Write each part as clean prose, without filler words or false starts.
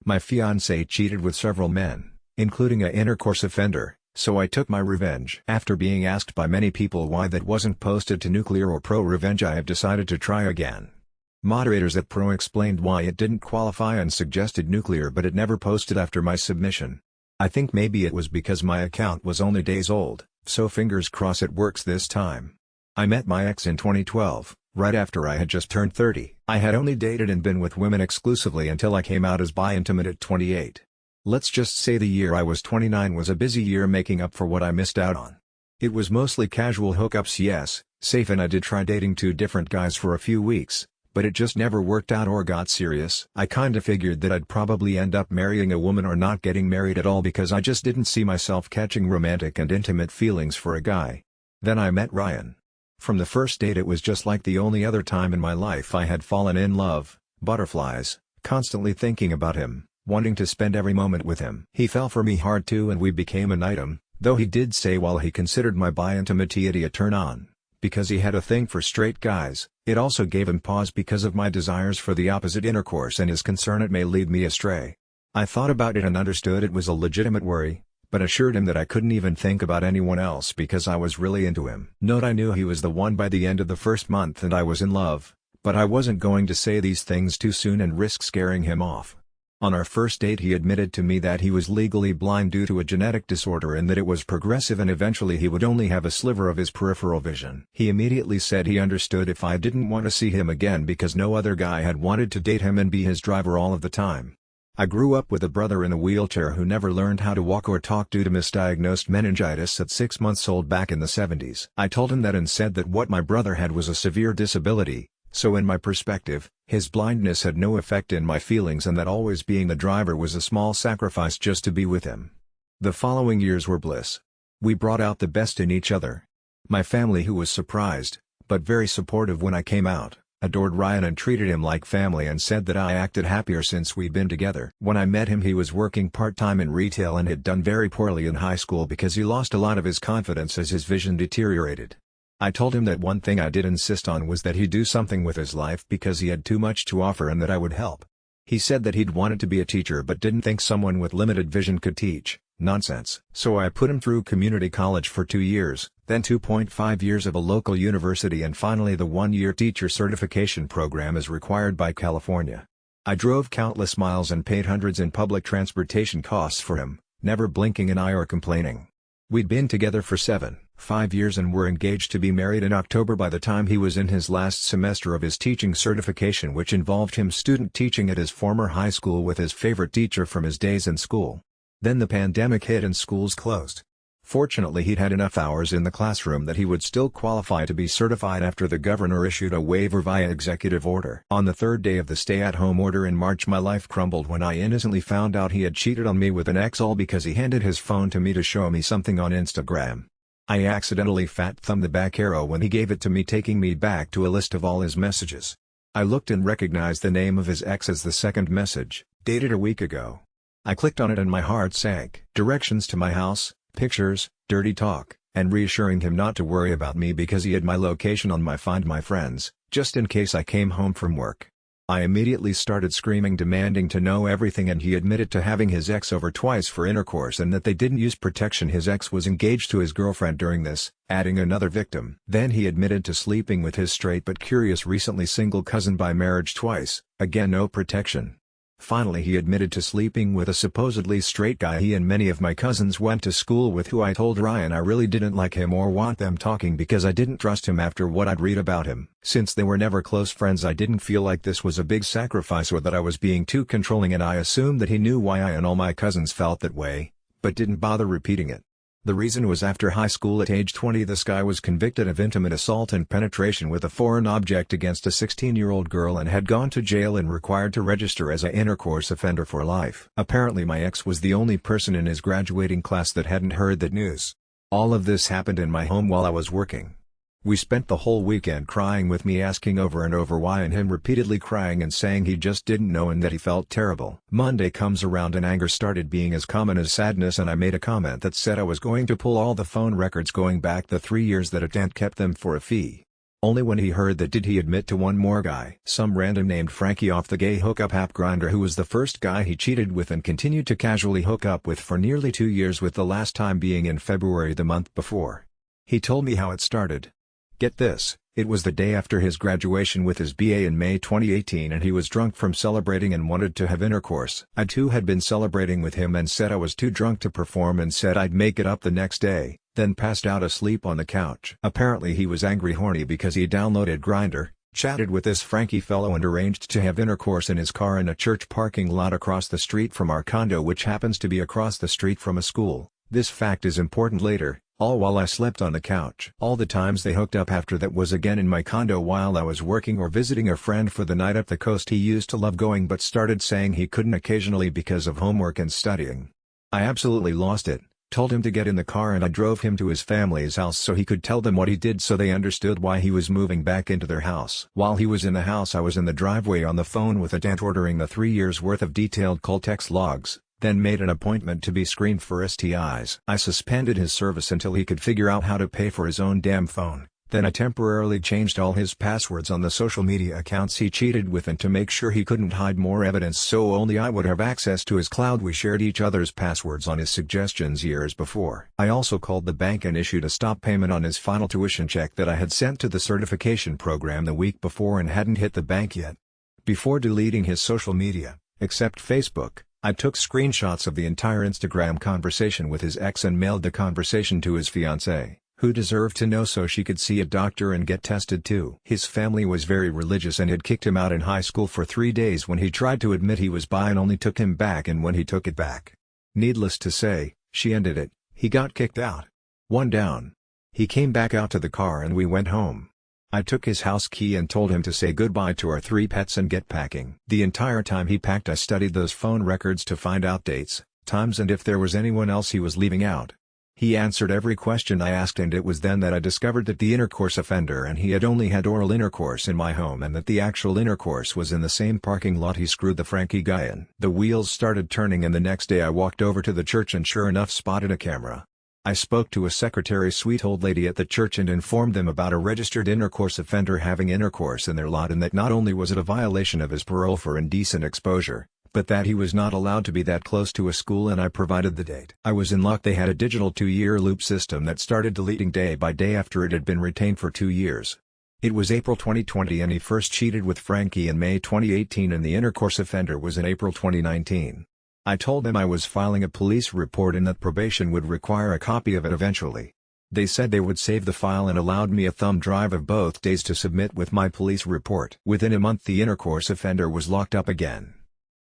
My fiancé cheated with several men, including a intercourse offender, so I took my revenge. After being asked by many people why that wasn't posted to Nuclear or Pro Revenge, I have decided to try again. Moderators at Pro explained why it didn't qualify and suggested Nuclear, but it never posted after my submission. I think maybe it was because my account was only days old, so fingers crossed it works this time. I met my ex in 2012, right after I had just turned 30. I had only dated and been with women exclusively until I came out as bi-intimate at 28. Let's just say the year I was 29 was a busy year making up for what I missed out on. It was mostly casual hookups, yes, safe, and I did try dating 2 different guys for a few weeks, but it just never worked out or got serious. I kinda figured that I'd probably end up marrying a woman or not getting married at all because I just didn't see myself catching romantic and intimate feelings for a guy. Then I met Ryan. From the first date it was just like the only other time in my life I had fallen in love, butterflies, constantly thinking about him, wanting to spend every moment with him. He fell for me hard too and we became an item, though he did say while he considered my bi-intimacy a turn-on, because he had a thing for straight guys, it also gave him pause because of my desires for the opposite intercourse and his concern it may lead me astray. I thought about it and understood it was a legitimate worry, but assured him that I couldn't even think about anyone else because I was really into him. Note: I knew he was the one by the end of the first month and I was in love, but I wasn't going to say these things too soon and risk scaring him off. On our first date he admitted to me that he was legally blind due to a genetic disorder and that it was progressive and eventually he would only have a sliver of his peripheral vision. He immediately said he understood if I didn't want to see him again because no other guy had wanted to date him and be his driver all of the time. I grew up with a brother in a wheelchair who never learned how to walk or talk due to misdiagnosed meningitis at 6 months old back in the 70s. I told him that and said that what my brother had was a severe disability, so in my perspective, his blindness had no effect in my feelings and that always being the driver was a small sacrifice just to be with him. The following years were bliss. We brought out the best in each other. My family, who was surprised, but very supportive when I came out, adored Ryan and treated him like family and said that I acted happier since we'd been together. When I met him he was working part-time in retail and had done very poorly in high school because he lost a lot of his confidence as his vision deteriorated. I told him that one thing I did insist on was that he do something with his life because he had too much to offer and that I would help. He said that he'd wanted to be a teacher but didn't think someone with limited vision could teach. Nonsense. So I put him through community college for 2 years, then 2.5 years of a local university and finally the 1-year teacher certification program as required by California. I drove countless miles and paid hundreds in public transportation costs for him, never blinking an eye or complaining. We'd been together for 5 years and were engaged to be married in October by the time he was in his last semester of his teaching certification, which involved him student teaching at his former high school with his favorite teacher from his days in school. Then the pandemic hit and schools closed. Fortunately he'd had enough hours in the classroom that he would still qualify to be certified after the governor issued a waiver via executive order. On the 3rd day of the stay-at-home order in March my life crumbled when I innocently found out he had cheated on me with an ex, all because he handed his phone to me to show me something on Instagram. I accidentally fat-thumbed the back arrow when he gave it to me, taking me back to a list of all his messages. I looked and recognized the name of his ex as the second message, dated a week ago. I clicked on it and my heart sank. Directions to my house, pictures, dirty talk, and reassuring him not to worry about me because he had my location on my Find My Friends, just in case I came home from work. I immediately started screaming, demanding to know everything, and he admitted to having his ex over twice for intercourse and that they didn't use protection. His ex was engaged to his girlfriend during this, adding another victim. Then he admitted to sleeping with his straight but curious recently single cousin by marriage twice, again no protection. Finally he admitted to sleeping with a supposedly straight guy he and many of my cousins went to school with, who I told Ryan I really didn't like him or want them talking because I didn't trust him after what I'd read about him. Since they were never close friends I didn't feel like this was a big sacrifice or that I was being too controlling, and I assumed that he knew why I and all my cousins felt that way, but didn't bother repeating it. The reason was after high school at age 20 this guy was convicted of intimate assault and penetration with a foreign object against a 16-year-old girl and had gone to jail and required to register as an intercourse offender for life. Apparently my ex was the only person in his graduating class that hadn't heard that news. All of this happened in my home while I was working. We spent the whole weekend crying, with me asking over and over why and him repeatedly crying and saying he just didn't know and that he felt terrible. Monday comes around and anger started being as common as sadness, and I made a comment that said I was going to pull all the phone records going back the 3 years that a aunt kept them for a fee. Only when he heard that did he admit to one more guy. Some random named Frankie off the gay hookup app Grindr, who was the first guy he cheated with and continued to casually hook up with for nearly 2 years, with the last time being in February the month before. He told me how it started. Get this, it was the day after his graduation with his BA in May 2018, and he was drunk from celebrating and wanted to have intercourse. I too had been celebrating with him and said I was too drunk to perform and said I'd make it up the next day, then passed out asleep on the couch. Apparently he was angry horny because he downloaded Grindr, chatted with this Frankie fellow and arranged to have intercourse in his car in a church parking lot across the street from our condo, which happens to be across the street from a school. This fact is important later, all while I slept on the couch. All the times they hooked up after that was again in my condo while I was working or visiting a friend for the night up the coast. He used to love going but started saying he couldn't occasionally because of homework and studying. I absolutely lost it, told him to get in the car, and I drove him to his family's house so he could tell them what he did so they understood why he was moving back into their house. While he was in the house, I was in the driveway on the phone with a aunt ordering the 3 years worth of detailed call text logs, then made an appointment to be screened for STIs. I suspended his service until he could figure out how to pay for his own damn phone. Then I temporarily changed all his passwords on the social media accounts he cheated with, and to make sure he couldn't hide more evidence so only I would have access to his cloud, we shared each other's passwords on his suggestions years before. I also called the bank and issued a stop payment on his final tuition check that I had sent to the certification program the week before and hadn't hit the bank yet. Before deleting his social media, except Facebook, I took screenshots of the entire Instagram conversation with his ex and mailed the conversation to his fiancé, who deserved to know so she could see a doctor and get tested too. His family was very religious and had kicked him out in high school for 3 days when he tried to admit he was bi, and only took him back and when he took it back. Needless to say, she ended it. He got kicked out. One down. He came back out to the car and we went home. I took his house key and told him to say goodbye to our 3 pets and get packing. The entire time he packed, I studied those phone records to find out dates, times, and if there was anyone else he was leaving out. He answered every question I asked, and it was then that I discovered that the intercourse offender and he had only had oral intercourse in my home, and that the actual intercourse was in the same parking lot he screwed the Frankie guy in. The wheels started turning, and the next day I walked over to the church and sure enough spotted a camera. I spoke to a secretary, sweet old lady at the church, and informed them about a registered intercourse offender having intercourse in their lot, and that not only was it a violation of his parole for indecent exposure, but that he was not allowed to be that close to a school, and I provided the date. I was in luck. They had a digital 2-year loop system that started deleting day by day after it had been retained for 2 years. It was April 2020 and he first cheated with Frankie in May 2018, and the intercourse offender was in April 2019. I told them I was filing a police report and that probation would require a copy of it eventually. They said they would save the file and allowed me a thumb drive of both days to submit with my police report. Within a month the intercourse offender was locked up again.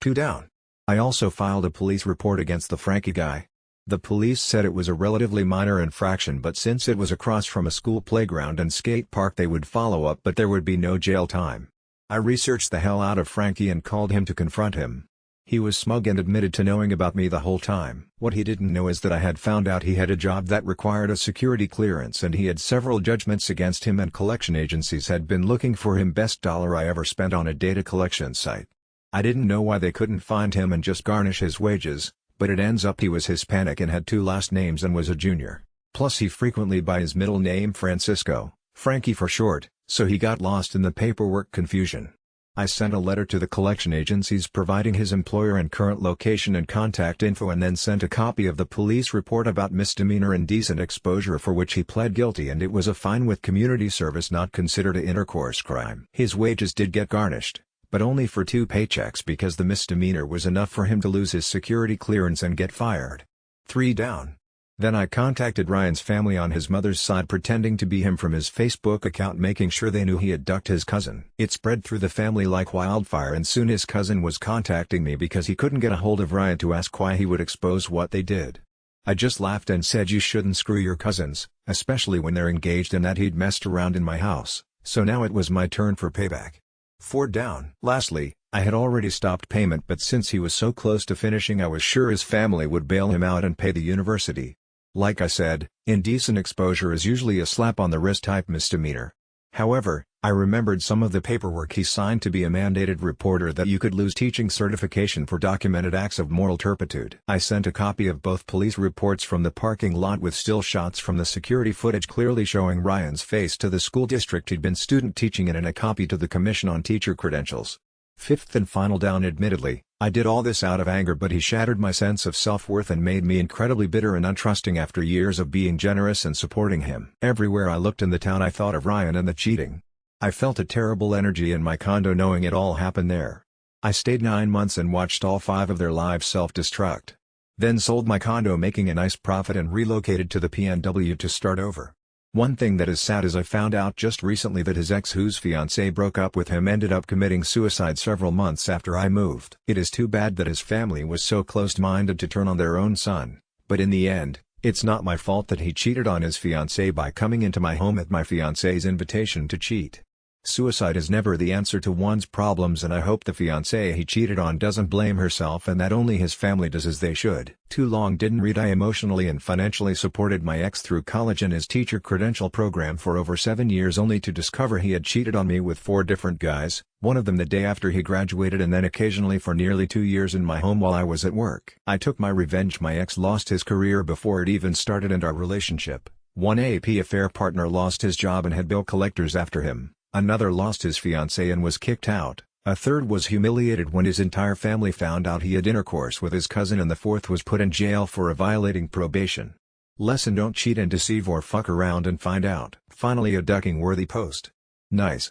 2 down. I also filed a police report against the Frankie guy. The police said it was a relatively minor infraction, but since it was across from a school playground and skate park they would follow up, but there would be no jail time. I researched the hell out of Frankie and called him to confront him. He was smug and admitted to knowing about me the whole time. What he didn't know is that I had found out he had a job that required a security clearance, and he had several judgments against him, and collection agencies had been looking for him. Best dollar I ever spent on a data collection site. I didn't know why they couldn't find him and just garnish his wages, but it ends up he was Hispanic and had 2 last names and was a junior. Plus he frequently by his middle name Francisco, Frankie for short, so he got lost in the paperwork confusion. I sent a letter to the collection agencies providing his employer and current location and contact info, and then sent a copy of the police report about misdemeanor indecent exposure, for which he pled guilty, and it was a fine with community service, not considered an intercourse crime. His wages did get garnished, but only for 2 paychecks because the misdemeanor was enough for him to lose his security clearance and get fired. 3 down. Then I contacted Ryan's family on his mother's side, pretending to be him from his Facebook account, making sure they knew he had ducked his cousin. It spread through the family like wildfire, and soon his cousin was contacting me because he couldn't get a hold of Ryan to ask why he would expose what they did. I just laughed and said you shouldn't screw your cousins, especially when they're engaged, and that he'd messed around in my house, so now it was my turn for payback. 4 down. Lastly, I had already stopped payment, but since he was so close to finishing I was sure his family would bail him out and pay the university. Like I said, indecent exposure is usually a slap on the wrist type misdemeanor. However, I remembered some of the paperwork he signed to be a mandated reporter that you could lose teaching certification for documented acts of moral turpitude. I sent a copy of both police reports from the parking lot with still shots from the security footage clearly showing Ryan's face to the school district he'd been student teaching in and a copy to the Commission on Teacher Credentials. Fifth and final down, admittedly, I did all this out of anger, but he shattered my sense of self-worth and made me incredibly bitter and untrusting after years of being generous and supporting him. Everywhere I looked in the town I thought of Ryan and the cheating. I felt a terrible energy in my condo knowing it all happened there. I stayed 9 months and watched all 5 of their lives self-destruct. Then sold my condo making a nice profit and relocated to the PNW to start over. One thing that is sad is I found out just recently that his ex, whose fiancé broke up with him, ended up committing suicide several months after I moved. It is too bad that his family was so close-minded to turn on their own son, but in the end, it's not my fault that he cheated on his fiancé by coming into my home at my fiancé's invitation to cheat. Suicide is never the answer to one's problems, and I hope the fiancé he cheated on doesn't blame herself and that only his family does, as they should. Too long didn't read. I emotionally and financially supported my ex through college and his teacher credential program for over 7 years, only to discover he had cheated on me with 4 different guys, one of them the day after he graduated, and then occasionally for nearly 2 years in my home while I was at work. I took my revenge. My ex lost his career before it even started, and our relationship. One AP affair partner lost his job and had bill collectors after him. Another lost his fiancée and was kicked out, a third was humiliated when his entire family found out he had intercourse with his cousin, and the fourth was put in jail for violating probation. Lesson: don't cheat and deceive or fuck around and find out. Finally, a ducking-worthy post. Nice.